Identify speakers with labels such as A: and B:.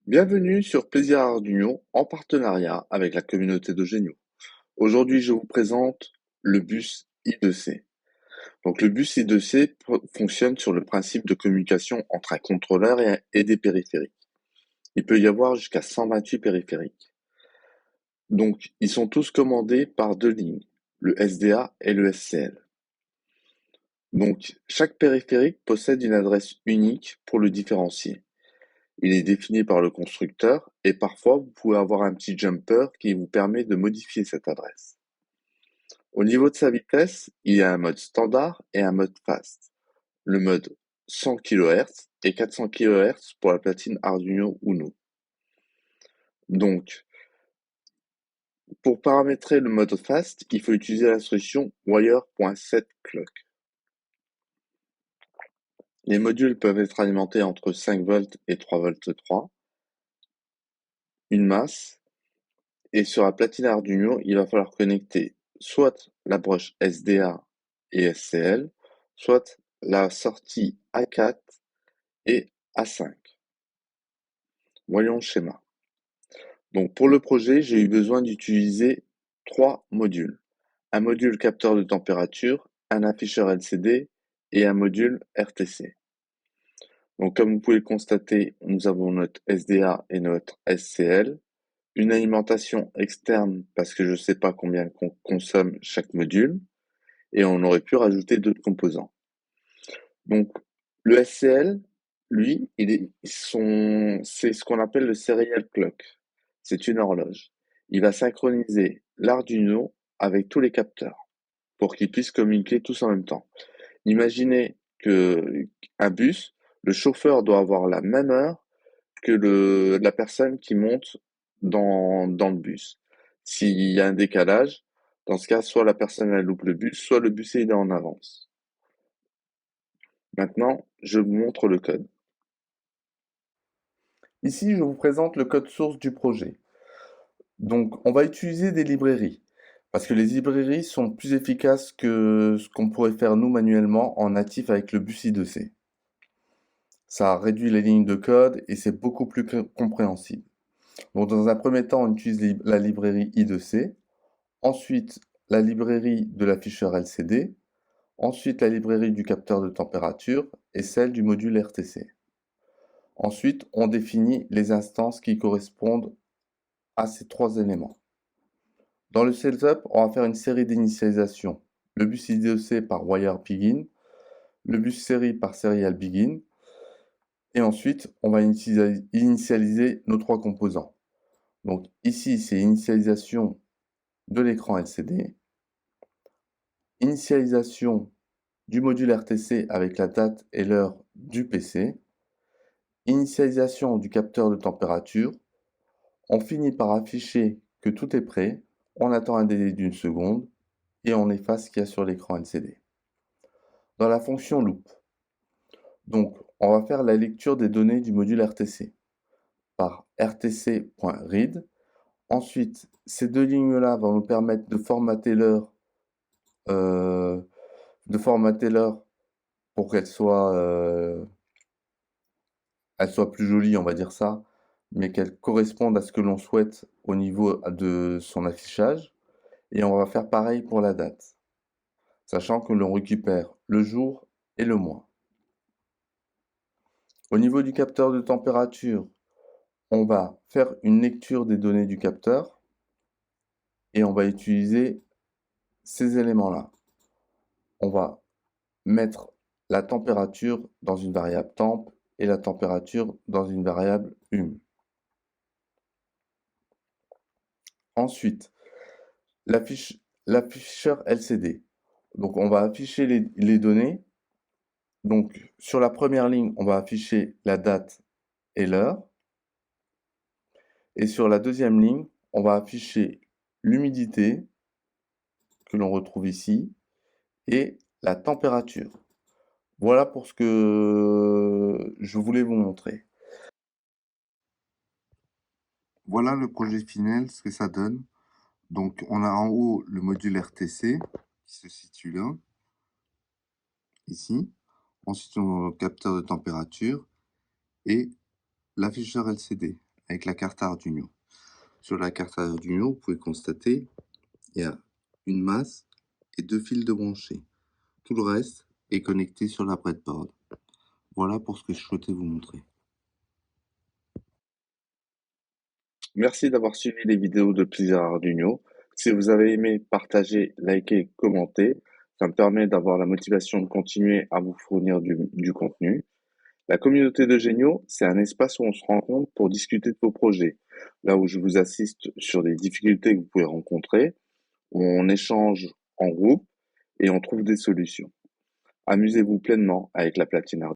A: Bienvenue sur Plaisir Arduino en partenariat avec la communauté de Génio. Aujourd'hui, je vous présente le bus I2C. Donc, le bus I2C fonctionne sur le principe de communication entre un contrôleur et des périphériques. Il peut y avoir jusqu'à 128 périphériques. Donc, ils sont tous commandés par deux lignes, le SDA et le SCL. Donc, chaque périphérique possède une adresse unique pour le différencier. Il est défini par le constructeur et parfois vous pouvez avoir un petit jumper qui vous permet de modifier cette adresse. Au niveau de sa vitesse, il y a un mode standard et un mode fast. Le mode 100 kHz et 400 kHz pour la platine Arduino Uno. Donc, pour paramétrer le mode fast, il faut utiliser l'instruction wire.setClock. Les modules peuvent être alimentés entre 5 volts et 3 volts 3, une masse. Et sur la platine Arduino, il va falloir connecter soit la broche SDA et SCL, soit la sortie A4 et A5. Voyons le schéma. Donc pour le projet, j'ai eu besoin d'utiliser trois modules. Un module capteur de température, un afficheur LCD et un module RTC. Donc comme vous pouvez le constater, nous avons notre SDA et notre SCL. Une alimentation externe parce que je ne sais pas combien consomme chaque module et on aurait pu rajouter d'autres composants. Donc le SCL, lui, c'est ce qu'on appelle le serial clock. C'est une horloge. Il va synchroniser l'Arduino avec tous les capteurs pour qu'ils puissent communiquer tous en même temps. Imaginez que un bus, le chauffeur doit avoir la même heure que la personne qui monte dans le bus. S'il y a un décalage, dans ce cas, soit la personne elle loupe le bus, soit le bus il est en avance. Maintenant, je vous montre le code. Ici, je vous présente le code source du projet. Donc, on va utiliser des librairies, parce que les librairies sont plus efficaces que ce qu'on pourrait faire nous manuellement en natif avec le bus I2C. Ça réduit les lignes de code et c'est beaucoup plus compréhensible. Donc, dans un premier temps, on utilise la librairie I2C, ensuite la librairie de l'afficheur LCD, ensuite la librairie du capteur de température et celle du module RTC. Ensuite, on définit les instances qui correspondent à ces trois éléments. Dans le setup, on va faire une série d'initialisation. Le bus I2C par wire begin, le bus série par serial begin, et ensuite on va initialiser nos trois composants. Donc ici, c'est initialisation de l'écran LCD, initialisation du module RTC avec la date et l'heure du PC, initialisation du capteur de température, on finit par afficher que tout est prêt, on attend un délai d'une seconde et on efface ce qu'il y a sur l'écran LCD. Dans la fonction loop, donc on va faire la lecture des données du module RTC par rtc.read. Ensuite, ces deux lignes-là vont nous permettre de formater l'heure euh, pour elle soit plus jolie, on va dire ça, mais qu'elle corresponde à ce que l'on souhaite au niveau de son affichage. Et on va faire pareil pour la date, sachant que l'on récupère le jour et le mois. Au niveau du capteur de température, on va faire une lecture des données du capteur et on va utiliser ces éléments-là. On va mettre la température dans une variable temp et la température dans une variable hum. Ensuite, l'afficheur LCD. Donc on va afficher les données. Donc sur la première ligne, on va afficher la date et l'heure. Et sur la deuxième ligne, on va afficher l'humidité que l'on retrouve ici et la température. Voilà pour ce que je voulais vous montrer. Voilà le projet final, ce que ça donne. Donc on a en haut le module RTC qui se situe là, ici. Ensuite on a le capteur de température et l'afficheur LCD. avec la carte Arduino. Sur la carte Arduino, vous pouvez constater il y a une masse et 2 fils de branchés. Tout le reste est connecté sur la breadboard. Voilà pour ce que je souhaitais vous montrer. Merci d'avoir suivi les vidéos de Plaisir Arduino. Si vous avez aimé, partagez, likez, commentez. Ça me permet d'avoir la motivation de continuer à vous fournir du contenu. La communauté de Géniaux, c'est un espace où on se rencontre pour discuter de vos projets. Là où je vous assiste sur des difficultés que vous pouvez rencontrer, où on échange en groupe et on trouve des solutions. Amusez-vous pleinement avec la platine Arduino.